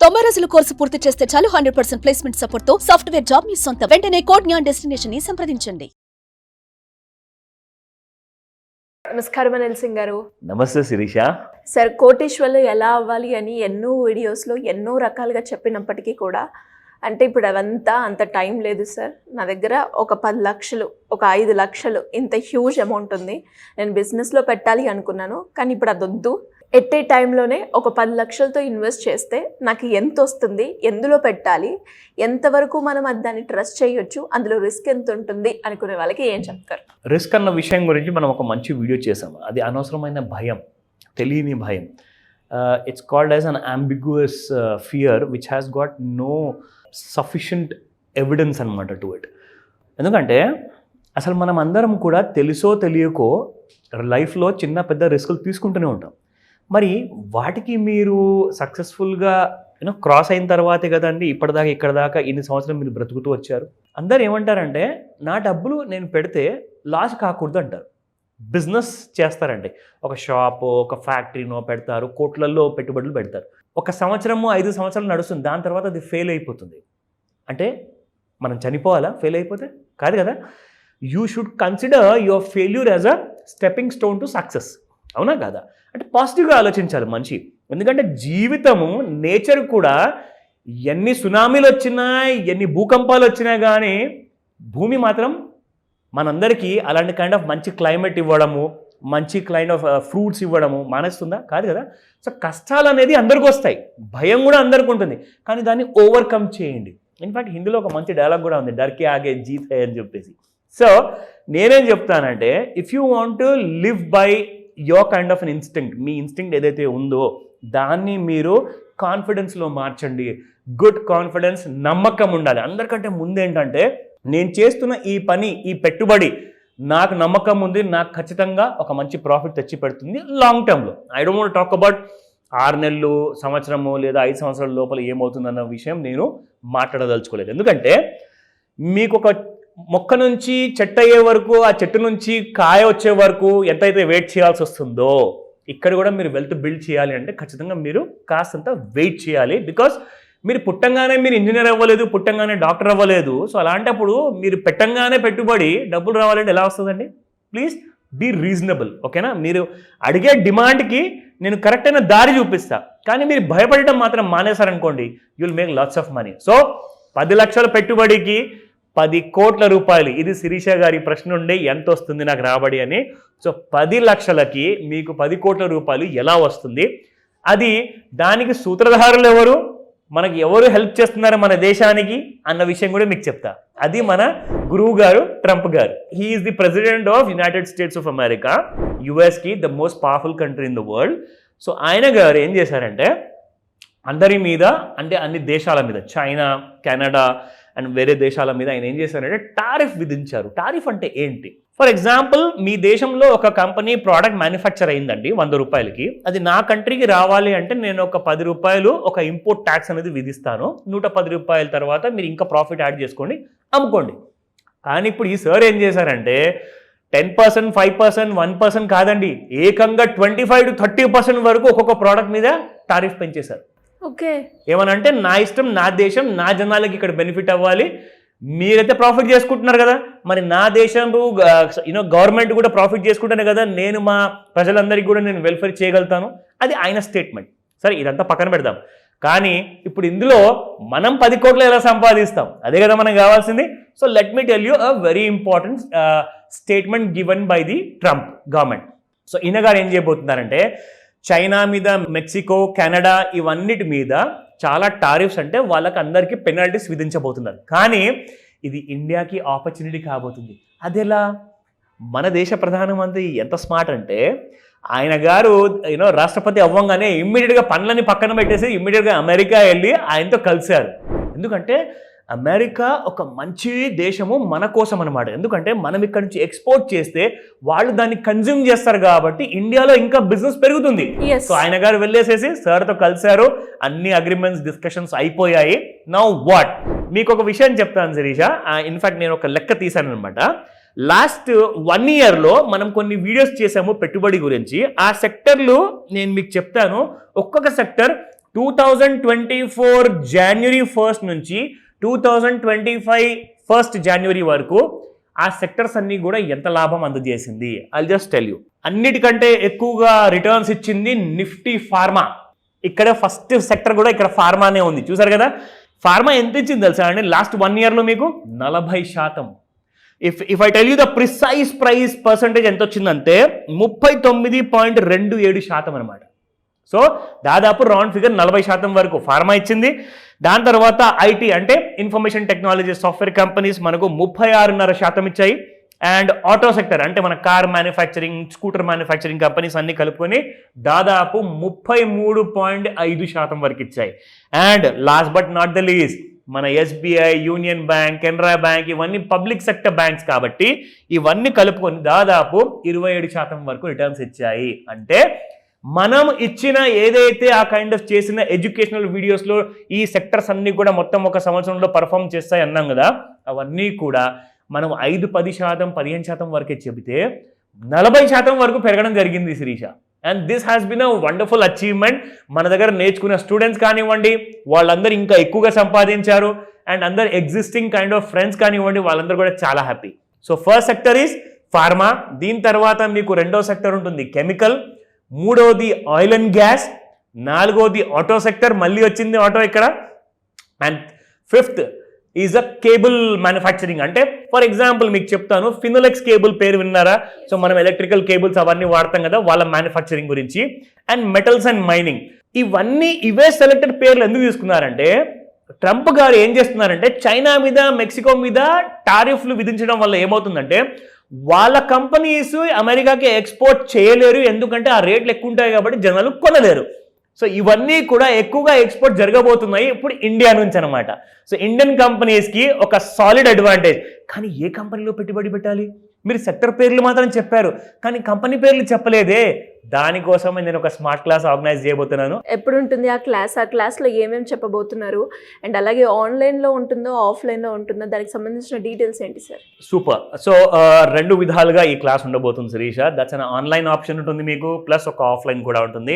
90 రోజుల కోర్సు పూర్తి చేస్తే చాలు 100% ప్లేస్మెంట్ సపోర్ట్ తో సాఫ్ట్వేర్ జాబ్ మీ సొంతం. వెంటనే కోడ్ జ్ఞాన్ డెస్టినేషన్ ని సంప్రదించండి. నమస్కారం అనిల్ సింగ్ గారు. నమస్తే శిరీష. సార్, కోటీశ్వర్లు ఎలా అవ్వాలి అని ఎన్నో వీడియోస్లో ఎన్నో రకాలుగా చెప్పినప్పటికీ కూడా అంటే ఇప్పుడు అవంతా అంత టైం లేదు సార్. నా దగ్గర ఒక 10 లక్షలు, ఒక 5 లక్షలు, ఇంత హ్యూజ్ అమౌంట్ ఉంది. నేను బిజినెస్లో పెట్టాలి అనుకున్నాను, కానీ ఇప్పుడు అది వద్దు. ఎట్టే టైంలోనే ఒక 10 లక్షలతో ఇన్వెస్ట్ చేస్తే నాకు ఎంత వస్తుంది, ఎందులో పెట్టాలి, ఎంతవరకు మనం అది దాన్ని ట్రస్ట్ చేయొచ్చు, అందులో రిస్క్ ఎంత ఉంటుంది అనుకునే వాళ్ళకి ఏం చెప్తారు? రిస్క్ అన్న విషయం గురించి మనం ఒక మంచి వీడియో చేసాము. అది అనవసరమైన భయం, తెలియని భయం. It's called as an ambiguous fear which has got no sufficient evidence అనమాట టు ఇట్. ఎందుకంటే అసలు మనం అందరం కూడా తెలుసో తెలియకో లైఫ్లో చిన్న పెద్ద రిస్కులు తీసుకుంటూనే ఉంటాం. మరి వాటికి మీరు సక్సెస్ఫుల్గా క్రాస్ అయిన తర్వాతే కదండి ఇప్పటిదాకా ఇక్కడ దాకా ఇన్ని సంవత్సరం మీరు బ్రతుకుతూ వచ్చారు. అందరు ఏమంటారంటే నా డబ్బులు నేను పెడితే లాస్ కాకూడదు అంటారు. బిజినెస్ చేస్తారండి, ఒక షాపు, ఒక ఫ్యాక్టరీనో పెడతారు, కోట్లల్లో పెట్టుబడులు పెడతారు. 1 సంవత్సరము 5 సంవత్సరాలు నడుస్తుంది, దాని తర్వాత అది ఫెయిల్ అయిపోతుంది. అంటే మనం చనిపోవాలా ఫెయిల్ అయిపోతే? కాదు కదా. You should consider your failure as a stepping stone to success. అవునా కాదా? అంటే పాజిటివ్గా ఆలోచించాలి మనిషి. ఎందుకంటే జీవితము, నేచర్ కూడా ఎన్ని సునామీలు వచ్చినా, ఎన్ని భూకంపాలు వచ్చినా కానీ భూమి మాత్రం మనందరికీ అలాంటి కైండ్ ఆఫ్ మంచి క్లైమేట్ ఇవ్వడము, మంచి కైండ్ ఆఫ్ ఫ్రూట్స్ ఇవ్వడము మానేస్తుందా? కాదు కదా. సో కష్టాలు అనేది అందరికీ వస్తాయి, భయం కూడా అందరికీ ఉంటుంది, కానీ దాన్ని ఓవర్కమ్ చేయండి. ఇన్ఫ్యాక్ట్ హిందీలో ఒక మంచి డైలాగ్ కూడా ఉంది, డర్కే ఆగే జీత్ హై అని చెప్పేసి. సో నేనేం చెప్తానంటే, if you want to live by your kind of an instinct, me instinct ఏదైతే ఉందో దాన్ని మీరు కాన్ఫిడెన్స్లో మార్చండి. గుడ్ కాన్ఫిడెన్స్, నమ్మకం ఉండాలి. అందరికంటే ముందేంటంటే, నేను చేస్తున్న ఈ పని, ఈ పెట్టుబడి నాకు నమ్మకం ఉంది, నాకు ఖచ్చితంగా ఒక మంచి ప్రాఫిట్ తెచ్చి పెడుతుంది లాంగ్ టర్మ్లో. I don't want talk about 6 నెలలు, సంవత్సరము లేదా 5 సంవత్సరాల లోపల ఏమవుతుందన్న విషయం నేను మాట్లాడదలుచుకోలేదు. ఎందుకంటే మీకు ఒక మొక్క నుంచి చెట్టు అయ్యే వరకు, ఆ చెట్టు నుంచి కాయ వచ్చే వరకు ఎంతైతే వెయిట్ చేయాల్సి వస్తుందో, ఇక్కడ కూడా మీరు వెల్త్ బిల్డ్ చేయాలి అంటే ఖచ్చితంగా మీరు కాస్తంత వెయిట్ చేయాలి. బికాస్ మీరు పుట్టంగానే మీరు ఇంజనీర్ అవ్వలేదు, పుట్టంగానే డాక్టర్ అవ్వలేదు. సో అలాంటప్పుడు మీరు పెట్టంగానే పెట్టుబడి డబ్బులు రావాలంటే ఎలా వస్తుందండి? ప్లీజ్ బీ రీజనబుల్, ఓకేనా? మీరు అడిగే డిమాండ్కి నేను కరెక్ట్ అయిన దారి చూపిస్తా, కానీ మీరు భయపడటం మాత్రం మానేశారనుకోండి, you will make lots of money. So 10 లక్షల పెట్టుబడికి 10 కోట్ల రూపాయలు, ఇది శిరీష గారి ప్రశ్న ఉండే ఎంత వస్తుంది నాకు రాబడి అని. సో 10 లక్షలకి మీకు 10 కోట్ల రూపాయలు ఎలా వస్తుంది? అది దానికి సూత్రధారులు ఎవరు, మనకి ఎవరు హెల్ప్ చేస్తున్నారు మన దేశానికి అన్న విషయం కూడా మీకు చెప్తా. అది మన గురువు గారు ట్రంప్ గారు. He is the president of United States of America, యుఎస్కి the most powerful country in the world. So ఆయన గారు ఏం చేశారంటే, అందరి మీద, అంటే అన్ని దేశాల మీద, చైనా, కెనడా అండ్ వేరే దేశాల మీద ఆయన ఏం చేశారంటే టారిఫ్ విధించారు. టారిఫ్ అంటే ఏంటి? ఫర్ ఎగ్జాంపుల్, మీ దేశంలో ఒక కంపెనీ ప్రోడక్ట్ మ్యానుఫ్యాక్చర్ అయిందండి 100 రూపాయలకి. అది నా కంట్రీకి రావాలి అంటే నేను ఒక 10 రూపాయలు ఒక ఇంపోర్ట్ ట్యాక్స్ అనేది విధిస్తాను. 110 రూపాయల తర్వాత మీరు ఇంకా ప్రాఫిట్ యాడ్ చేసుకోండి, అమ్ముకోండి. కానీ ఇప్పుడు ఈ సార్ ఏం చేశారంటే 10%, 5%, 1% కాదండి, ఏకంగా 25 to 30% వరకు ఒక్కొక్క ప్రోడక్ట్ మీద టారిఫ్ పెంచేశారు. ఓకే, ఏమనంటే నా ఇష్టం, నా దేశం, నా జనాలకి ఇక్కడ బెనిఫిట్ అవ్వాలి. మీరైతే ప్రాఫిట్ చేసుకుంటున్నారు కదా, మరి నా దేశం గవర్నమెంట్ కూడా ప్రాఫిట్ చేసుకుంటానే కదా నేను మా ప్రజలందరికీ కూడా నేను వెల్ఫేర్ చేయగలుగుతాను. అది ఆయన స్టేట్మెంట్. సరే, ఇదంతా పక్కన పెడదాం. కానీ ఇప్పుడు ఇందులో మనం 10 కోట్లు ఎలా సంపాదిస్తాం, అదే కదా మనకు కావాల్సింది. So let me tell you a very important statement given by the Trump government. So ఈయన గారు ఏం చేయబోతున్నారంటే, చైనా మీద, మెక్సికో, కెనడా ఇవన్నిటి మీద చాలా టారిఫ్స్, అంటే వాళ్ళకి అందరికీ పెనాల్టీస్ విధించబోతున్నారు. కానీ ఇది ఇండియాకి ఆపర్చునిటీ కాబోతుంది. అదెలా? మన దేశ ప్రధానమంత్రి ఎంత స్మార్ట్ అంటే, ఆయన గారు రాష్ట్రపతి అవ్వంగానే ఇమ్మీడియట్గా పనులని పక్కన పెట్టేసి ఇమ్మీడియట్గా అమెరికా వెళ్ళి ఆయనతో కలిశారు. ఎందుకంటే అమెరికా ఒక మంచి దేశము మన కోసం అనమాట. ఎందుకంటే మనం ఇక్కడ నుంచి ఎక్స్పోర్ట్ చేస్తే వాళ్ళు దాన్ని కన్జ్యూమ్ చేస్తారు కాబట్టి ఇండియాలో ఇంకా బిజినెస్ పెరుగుతుంది. సో ఆయన గారు వెళ్ళేసేసి సార్తో కలిశారు, అన్ని అగ్రిమెంట్స్, డిస్కషన్స్ అయిపోయాయి. Now what? మీకు ఒక విషయం చెప్తాను శిరీష. ఇన్ఫాక్ట్ నేను ఒక లెక్క తీశాను అనమాట. లాస్ట్ 1 ఇయర్లో మనం కొన్ని వీడియోస్ చేసాము పెట్టుబడి గురించి. ఆ సెక్టర్లు నేను మీకు చెప్తాను. ఒక్కొక్క సెక్టర్ 2024 జనవరి 1 నుంచి 2025 1 జనవరి వరకు ఆ సెక్టర్స్ అన్ని కూడా ఎంత లాభం అందజేసింది ఐల్ జస్ట్ టెల్ యూ. అన్నిటికంటే ఎక్కువగా రిటర్న్స్ ఇచ్చింది నిఫ్టీ ఫార్మా. ఇక్కడ ఫస్ట్ సెక్టర్ కూడా ఇక్కడ ఫార్మానే ఉంది. చూసారు కదా, ఫార్మా ఎంత ఇచ్చింది తెలుసా అండి లాస్ట్ 1 ఇయర్లో మీకు 40%. If I tell you the precise price percentage ఎంత వచ్చిందంటే 39.27% అనమాట. సో దాదాపు రౌండ్ ఫిగర్ 40% వరకు ఫార్మా ఇచ్చింది. దాని తర్వాత ఐటీ అంటే ఇన్ఫర్మేషన్ టెక్నాలజీ సాఫ్ట్వేర్ కంపెనీస్ మనకు 36.5% ఇచ్చాయి. అండ్ ఆటో సెక్టర్ అంటే మన car manufacturing, scooter manufacturing companies అన్ని కలుపుకొని దాదాపు 33.5% వరకు ఇచ్చాయి. And last but not the least మన SBI, union bank, Canara bank ఇవన్నీ పబ్లిక్ సెక్టర్ బ్యాంక్స్ కాబట్టి ఇవన్నీ కలుపుకొని దాదాపు 27% వరకు రిటర్న్స్ ఇచ్చాయి. అంటే మనం ఇచ్చిన ఏదైతే ఆ కైండ్ ఆఫ్ చేసిన ఎడ్యుకేషనల్ వీడియోస్లో ఈ సెక్టర్స్ అన్ని కూడా మొత్తం ఒక సంవత్సరంలో పర్ఫామ్ చేస్తాయి అన్నాం కదా, అవన్నీ కూడా మనం 5-10%, 15% వరకే చెబితే 40% వరకు పెరగడం జరిగింది Shirisha. And this has been a wonderful achievement. మన దగ్గర నేర్చుకున్న స్టూడెంట్స్ కానివ్వండి, వాళ్ళందరూ ఇంకా ఎక్కువగా సంపాదించారు. అండ్ అందరు ఎగ్జిస్టింగ్ కైండ్ ఆఫ్ ఫ్రెండ్స్ కానివ్వండి, వాళ్ళందరూ కూడా చాలా happy. So first sector is pharma. దీని తర్వాత మీకు రెండో సెక్టర్ ఉంటుంది కెమికల్, మూడవది ఆయిల్ అండ్ గ్యాస్, నాలుగవది ఆటో సెక్టర్, మళ్ళీ వచ్చింది ఆటో ఇక్కడ. And fifth is a cable manufacturing. అంటే ఫర్ ఎగ్జాంపుల్ మీకు చెప్తాను, ఫినోలెక్స్ కేబుల్ పేరు విన్నారా? సో మనం ఎలక్ట్రికల్ కేబుల్స్ అవన్నీ వాడతాం కదా, వాళ్ళ మ్యానుఫ్యాక్చరింగ్ గురించి. And metals and mining. ఇవే సెలెక్టెడ్ పేర్లు ఎందుకు తీసుకున్నారంటే ట్రంప్ గారు ఏం చేస్తున్నారంటే చైనా మీద, మెక్సికో మీద టారిఫ్లు విధించడం వల్ల ఏమవుతుందంటే వాళ్ళ కంపెనీస్ అమెరికాకి ఎక్స్పోర్ట్ చేయలేరు, ఎందుకంటే ఆ రేట్లు ఎక్కువ ఉంటాయి కాబట్టి జనాలు కొనలేరు. సో ఇవన్నీ కూడా ఎక్కువగా ఎక్స్పోర్ట్ జరగబోతున్నాయి ఇప్పుడు ఇండియా నుంచి అనమాట. సో ఇండియన్ కంపెనీస్కి ఒక సాలిడ్ అడ్వాంటేజ్. కానీ ఏ కంపెనీలో పెట్టుబడి పెట్టాలి? మీరు సెక్టర్ పేర్లు మాత్రం చెప్పారు కానీ కంపెనీ పేర్లు చెప్పలేదే. దానికోసమే నేను ఒక స్మార్ట్ క్లాస్ ఆర్గనైజ్ చేయబోతున్నాను. ఎప్పుడు ఉంటుంది ఆ క్లాస్? ఆ క్లాస్లో ఏమేమి చెప్పబోతున్నారు? అండ్ అలాగే ఆన్లైన్లో ఉంటుందో ఆఫ్లైన్లో ఉంటుందో దానికి సంబంధించిన డీటెయిల్స్ ఏంటి సార్? సూపర్. సో 2 విధాలుగా ఈ క్లాస్ ఉండబోతుంది Shirisha. That's an online option ఉంటుంది మీకు, ప్లస్ ఒక ఆఫ్లైన్ కూడా ఉంటుంది.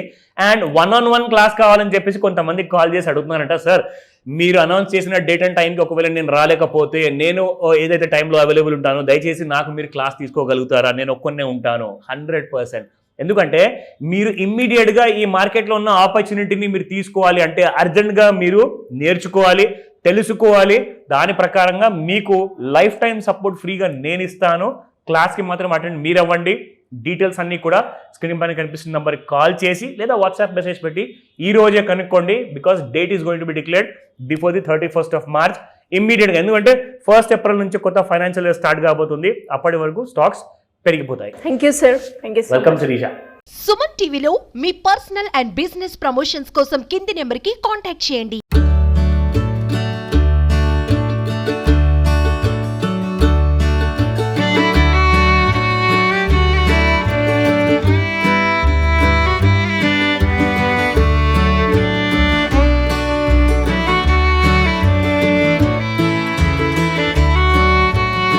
అండ్ 1-on-1 క్లాస్ కావాలని చెప్పేసి కొంతమంది కాల్ చేసి అడుగుతున్నారంట, సార్ మీరు అనౌన్స్ చేసిన డేట్ అండ్ టైంకి ఒకవేళ నేను రాలేకపోతే, నేను ఏదైతే టైంలో అవైలబుల్ ఉంటానో దయచేసి నాకు మీరు క్లాస్ తీసుకోగలుగుతారా? నేను ఒక్కనే ఉంటాను 100%. ఎందుకంటే మీరు ఇమ్మీడియట్గా ఈ మార్కెట్లో ఉన్న ఆపర్చునిటీని మీరు తీసుకోవాలి అంటే అర్జెంట్గా మీరు నేర్చుకోవాలి, తెలుసుకోవాలి. దాని ప్రకారంగా మీకు లైఫ్ టైం సపోర్ట్ ఫ్రీగా నేను ఇస్తాను. క్లాస్కి మాత్రం అటెండ్ మీరు అవ్వండి. డీటెయిల్స్ అన్నీ కూడా స్క్రీన్ పైన కనిపిస్తున్న నెంబర్కి కాల్ చేసి లేదా వాట్సాప్ మెసేజ్ పెట్టి ఈ రోజే కనుక్కోండి. Because date is going to be declared before the 31st of March ఇమ్మీడియట్గా. ఎందుకంటే 1st April నుంచి కొత్త ఫైనాన్షియల్ ఇయర్ స్టార్ట్ కాబోతుంది. అప్పటి వరకు స్టాక్స్ పెరిగిపోతాయి. Thank you sir. Thank you. Welcome Shirisha. Suman టీవీలో మీ పర్సనల్ అండ్ బిజినెస్ ప్రమోషన్స్ కోసం కింది నెంబర్కి కాంటాక్ట్ చేయండి.